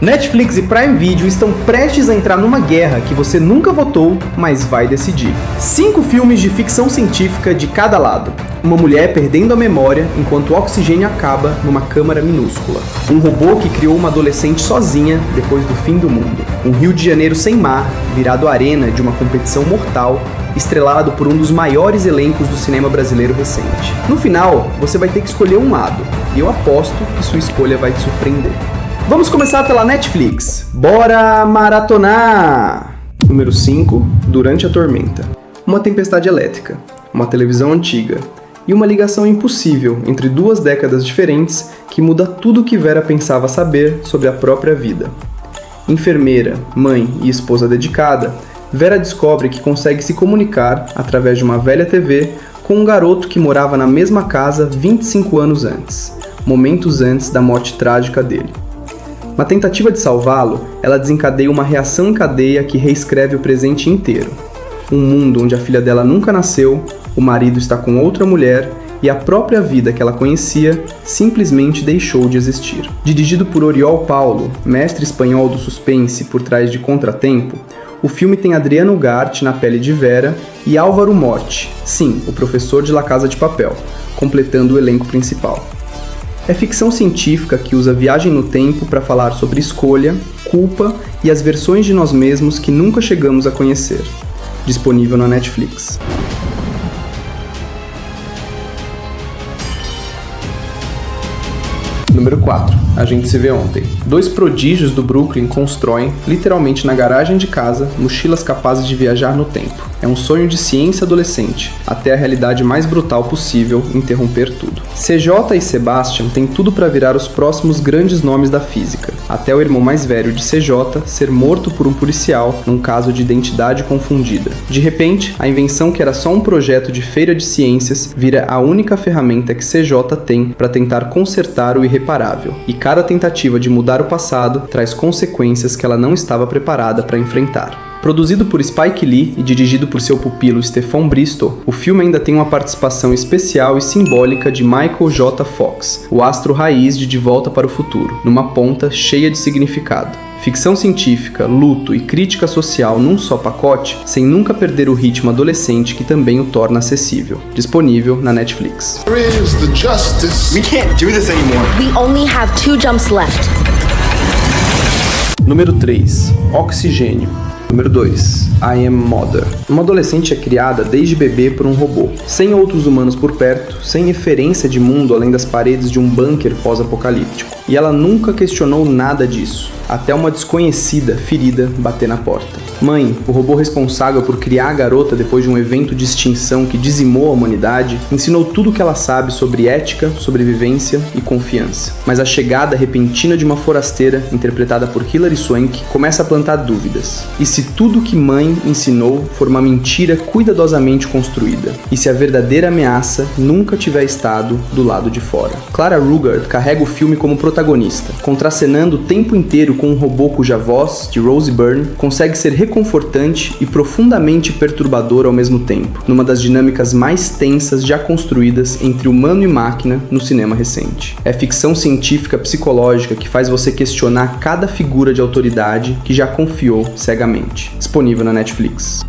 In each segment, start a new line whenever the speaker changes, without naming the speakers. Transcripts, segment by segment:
Netflix e Prime Video estão prestes a entrar numa guerra que você nunca votou, mas vai decidir. 5 filmes de ficção científica de cada lado. Uma mulher perdendo a memória enquanto o oxigênio acaba numa câmara minúscula. Um robô que criou uma adolescente sozinha depois do fim do mundo. Um Rio de Janeiro sem mar, virado arena de uma competição mortal, estrelado por um dos maiores elencos do cinema brasileiro recente. No final, você vai ter que escolher um lado, e eu aposto que sua escolha vai te surpreender. Vamos começar pela Netflix. Bora maratonar! Número 5, Durante a Tormenta. Uma tempestade elétrica, uma televisão antiga e uma ligação impossível entre 2 décadas diferentes que muda tudo o que Vera pensava saber sobre a própria vida. Enfermeira, mãe e esposa dedicada, Vera descobre que consegue se comunicar, através de uma velha TV, com um garoto que morava na mesma casa 25 anos antes, momentos antes da morte trágica dele. Na tentativa de salvá-lo, ela desencadeia uma reação em cadeia que reescreve o presente inteiro. Um mundo onde a filha dela nunca nasceu, o marido está com outra mulher e a própria vida que ela conhecia simplesmente deixou de existir. Dirigido por Oriol Paulo, mestre espanhol do suspense por trás de Contratempo, o filme tem Adriano Ugarte na pele de Vera e Álvaro Morte, sim, o professor de La Casa de Papel, completando o elenco principal. É ficção científica que usa viagem no tempo para falar sobre escolha, culpa e as versões de nós mesmos que nunca chegamos a conhecer. Disponível na Netflix. Número 4. A Gente Se Vê Ontem. 2 prodígios do Brooklyn constroem, literalmente na garagem de casa, mochilas capazes de viajar no tempo. É um sonho de ciência adolescente, até a realidade mais brutal possível interromper tudo. CJ e Sebastian têm tudo para virar os próximos grandes nomes da física, até o irmão mais velho de CJ ser morto por um policial num caso de identidade confundida. De repente, a invenção que era só um projeto de feira de ciências vira a única ferramenta que CJ tem para tentar consertar o irreparável. E cada tentativa de mudar o passado traz consequências que ela não estava preparada para enfrentar. Produzido por Spike Lee e dirigido por seu pupilo Stephon Bristol, o filme ainda tem uma participação especial e simbólica de Michael J. Fox, o astro raiz de Volta para o Futuro, numa ponta cheia de significado. Ficção científica, luto e crítica social num só pacote, sem nunca perder o ritmo adolescente que também o torna acessível. Disponível na Netflix.
We can't do this anymore.
We only have 2 jumps left.
Número 3. Oxigênio. Número 2. I Am Mother. Uma adolescente é criada desde bebê por um robô, sem outros humanos por perto, sem referência de mundo além das paredes de um bunker pós-apocalíptico. E ela nunca questionou nada disso, até uma desconhecida ferida bater na porta. Mãe, o robô responsável por criar a garota depois de um evento de extinção que dizimou a humanidade, ensinou tudo o que ela sabe sobre ética, sobrevivência e confiança. Mas a chegada repentina de uma forasteira, interpretada por Hilary Swank, começa a plantar dúvidas. E se tudo que mãe ensinou for uma mentira cuidadosamente construída? E se a verdadeira ameaça nunca tiver estado do lado de fora? Clara Ruggard carrega o filme como protagonista, contracenando o tempo inteiro com um robô cuja voz, de Rose Byrne, consegue ser reconfortante e profundamente perturbadora ao mesmo tempo, numa das dinâmicas mais tensas já construídas entre humano e máquina no cinema recente. É ficção científica psicológica que faz você questionar cada figura de autoridade que já confiou cegamente. Disponível na Netflix.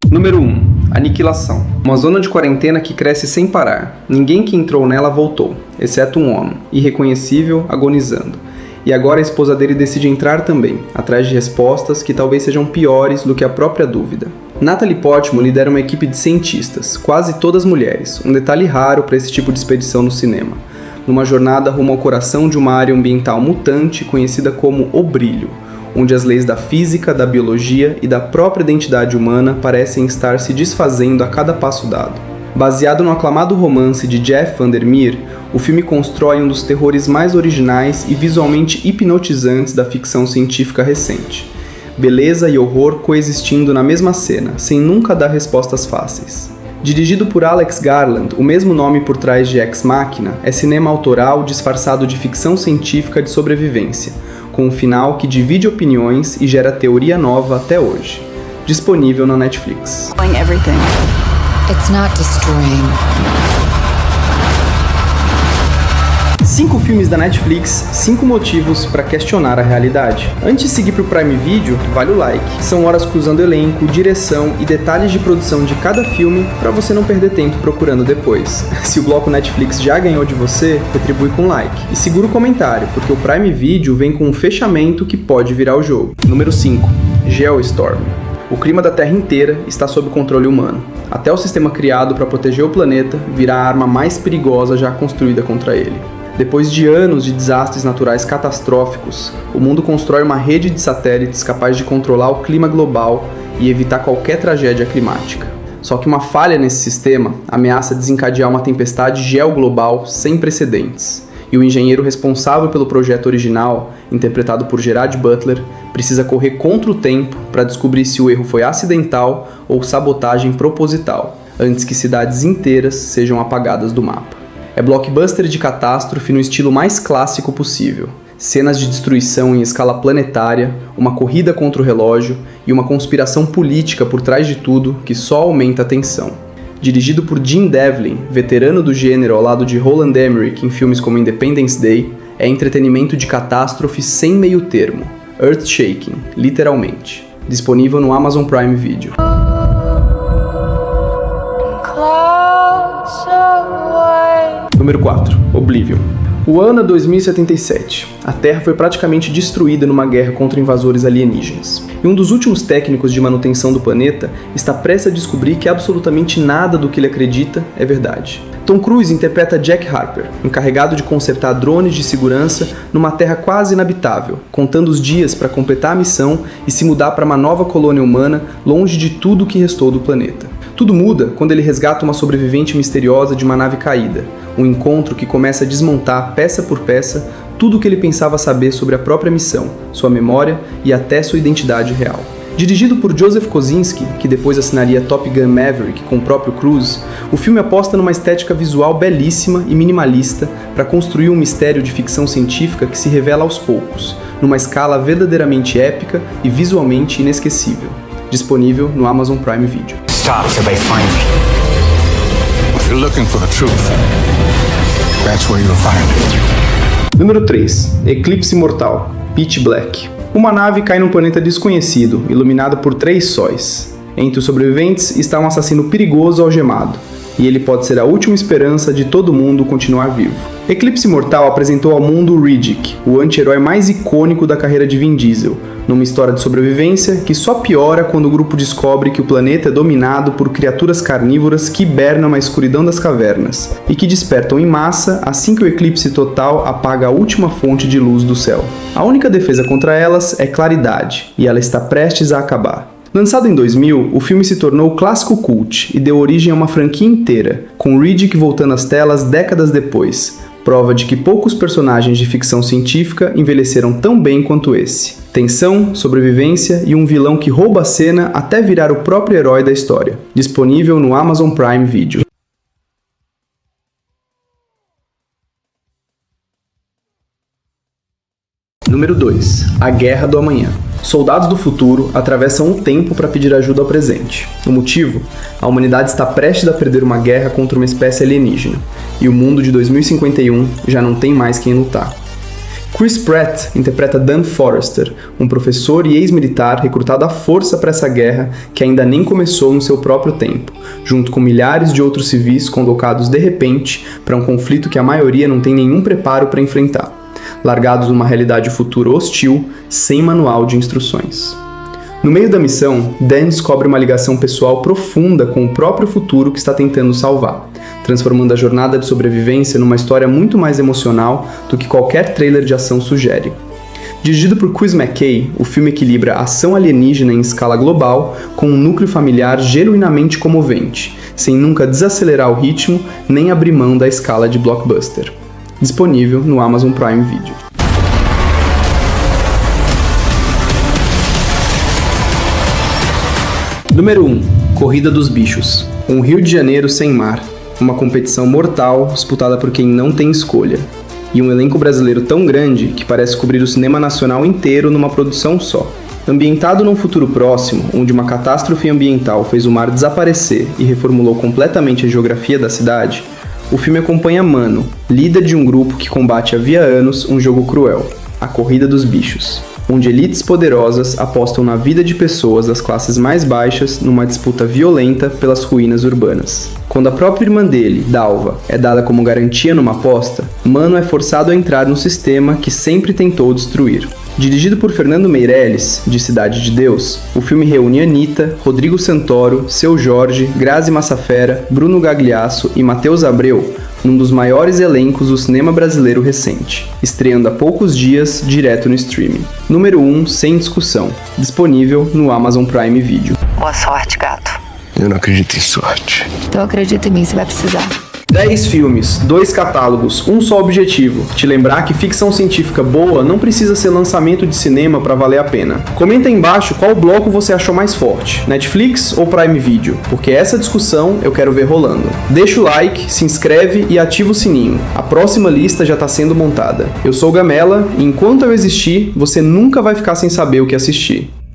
Número 1. Aniquilação. Uma zona de quarentena que cresce sem parar. Ninguém que entrou nela voltou, exceto um homem, irreconhecível, agonizando. E agora a esposa dele decide entrar também, atrás de respostas que talvez sejam piores do que a própria dúvida. Natalie Portman lidera uma equipe de cientistas, quase todas mulheres, um detalhe raro para esse tipo de expedição no cinema, numa jornada rumo ao coração de uma área ambiental mutante conhecida como O Brilho, onde as leis da física, da biologia e da própria identidade humana parecem estar se desfazendo a cada passo dado. Baseado no aclamado romance de Jeff Vandermeer, o filme constrói um dos terrores mais originais e visualmente hipnotizantes da ficção científica recente. Beleza e horror coexistindo na mesma cena, sem nunca dar respostas fáceis. Dirigido por Alex Garland, o mesmo nome por trás de Ex Machina, é cinema autoral disfarçado de ficção científica de sobrevivência, com um final que divide opiniões e gera teoria nova até hoje. Disponível na Netflix.
It's not destroying.
5 filmes da Netflix, 5 motivos para questionar a realidade. Antes de seguir pro Prime Video, vale o like. São horas cruzando elenco, direção e detalhes de produção de cada filme para você não perder tempo procurando depois. Se o bloco Netflix já ganhou de você, retribui com like. E segura o comentário, porque o Prime Video vem com um fechamento que pode virar o jogo. Número 5. Geostorm. O clima da Terra inteira está sob controle humano. Até o sistema criado para proteger o planeta virá a arma mais perigosa já construída contra ele. Depois de anos de desastres naturais catastróficos, o mundo constrói uma rede de satélites capaz de controlar o clima global e evitar qualquer tragédia climática. Só que uma falha nesse sistema ameaça desencadear uma tempestade geoglobal sem precedentes. E o engenheiro responsável pelo projeto original, interpretado por Gerard Butler, precisa correr contra o tempo para descobrir se o erro foi acidental ou sabotagem proposital, antes que cidades inteiras sejam apagadas do mapa. É blockbuster de catástrofe no estilo mais clássico possível. Cenas de destruição em escala planetária, uma corrida contra o relógio e uma conspiração política por trás de tudo que só aumenta a tensão. Dirigido por Jim Devlin, veterano do gênero ao lado de Roland Emmerich em filmes como Independence Day, é entretenimento de catástrofe sem meio termo. Earth-shaking, literalmente. Disponível no Amazon Prime Video. Número 4. Oblivion. O ano é 2077. A Terra foi praticamente destruída numa guerra contra invasores alienígenas. E um dos últimos técnicos de manutenção do planeta está prestes a descobrir que absolutamente nada do que ele acredita é verdade. Tom Cruise interpreta Jack Harper, encarregado de consertar drones de segurança numa Terra quase inabitável, contando os dias para completar a missão e se mudar para uma nova colônia humana longe de tudo o que restou do planeta. Tudo muda quando ele resgata uma sobrevivente misteriosa de uma nave caída, um encontro que começa a desmontar, peça por peça, tudo o que ele pensava saber sobre a própria missão, sua memória e até sua identidade real. Dirigido por Joseph Kosinski, que depois assinaria Top Gun Maverick com o próprio Cruise, o filme aposta numa estética visual belíssima e minimalista para construir um mistério de ficção científica que se revela aos poucos, numa escala verdadeiramente épica e visualmente inesquecível. Disponível no Amazon Prime Video.
Stop till they find me.
If you're looking for the truth, that's where you'll find it.
Número 3. Eclipse Mortal. Pitch Black. Uma nave cai num planeta desconhecido, iluminado por 3 sóis. Entre os sobreviventes está um assassino perigoso algemado, e ele pode ser a última esperança de todo mundo continuar vivo. Eclipse Mortal apresentou ao mundo Riddick, o anti-herói mais icônico da carreira de Vin Diesel, numa história de sobrevivência que só piora quando o grupo descobre que o planeta é dominado por criaturas carnívoras que hibernam na escuridão das cavernas e que despertam em massa assim que o eclipse total apaga a última fonte de luz do céu. A única defesa contra elas é claridade, e ela está prestes a acabar. Lançado em 2000, o filme se tornou clássico cult e deu origem a uma franquia inteira, com Riddick voltando às telas décadas depois, prova de que poucos personagens de ficção científica envelheceram tão bem quanto esse. Tensão, sobrevivência e um vilão que rouba a cena até virar o próprio herói da história. Disponível no Amazon Prime Video. Número 2. A Guerra do Amanhã. Soldados do futuro atravessam o tempo para pedir ajuda ao presente. O motivo? A humanidade está prestes a perder uma guerra contra uma espécie alienígena, e o mundo de 2051 já não tem mais quem lutar. Chris Pratt interpreta Dan Forrester, um professor e ex-militar recrutado à força para essa guerra que ainda nem começou no seu próprio tempo, junto com milhares de outros civis convocados de repente para um conflito que a maioria não tem nenhum preparo para enfrentar, largados numa realidade futura hostil, sem manual de instruções. No meio da missão, Dan descobre uma ligação pessoal profunda com o próprio futuro que está tentando salvar, transformando a jornada de sobrevivência numa história muito mais emocional do que qualquer trailer de ação sugere. Dirigido por Chris McKay, o filme equilibra ação alienígena em escala global com um núcleo familiar genuinamente comovente, sem nunca desacelerar o ritmo nem abrir mão da escala de blockbuster. Disponível no Amazon Prime Video. Número 1. Corrida dos Bichos. Um Rio de Janeiro sem mar. Uma competição mortal disputada por quem não tem escolha. E um elenco brasileiro tão grande que parece cobrir o cinema nacional inteiro numa produção só. Ambientado num futuro próximo, onde uma catástrofe ambiental fez o mar desaparecer e reformulou completamente a geografia da cidade, O filme acompanha Mano, líder de um grupo que combate havia anos um jogo cruel, a Corrida dos Bichos, onde elites poderosas apostam na vida de pessoas das classes mais baixas numa disputa violenta pelas ruínas urbanas. Quando a própria irmã dele, Dalva, é dada como garantia numa aposta, Mano é forçado a entrar no sistema que sempre tentou destruir. Dirigido por Fernando Meirelles, de Cidade de Deus, o filme reúne Anitta, Rodrigo Santoro, Seu Jorge, Grazi Massafera, Bruno Gagliasso e Matheus Abreu, num dos maiores elencos do cinema brasileiro recente, estreando há poucos dias direto no streaming. Número 1, sem discussão, disponível no Amazon Prime Video.
Boa sorte, gato.
Eu não acredito em sorte.
Então acredita em mim, você vai precisar.
10 filmes, 2 catálogos, um só objetivo: te lembrar que ficção científica boa não precisa ser lançamento de cinema para valer a pena. Comenta aí embaixo qual bloco você achou mais forte, Netflix ou Prime Video, porque essa discussão eu quero ver rolando. Deixa o like, se inscreve e ativa o sininho. A próxima lista já está sendo montada. Eu sou o Gamela e enquanto eu existir, você nunca vai ficar sem saber o que assistir.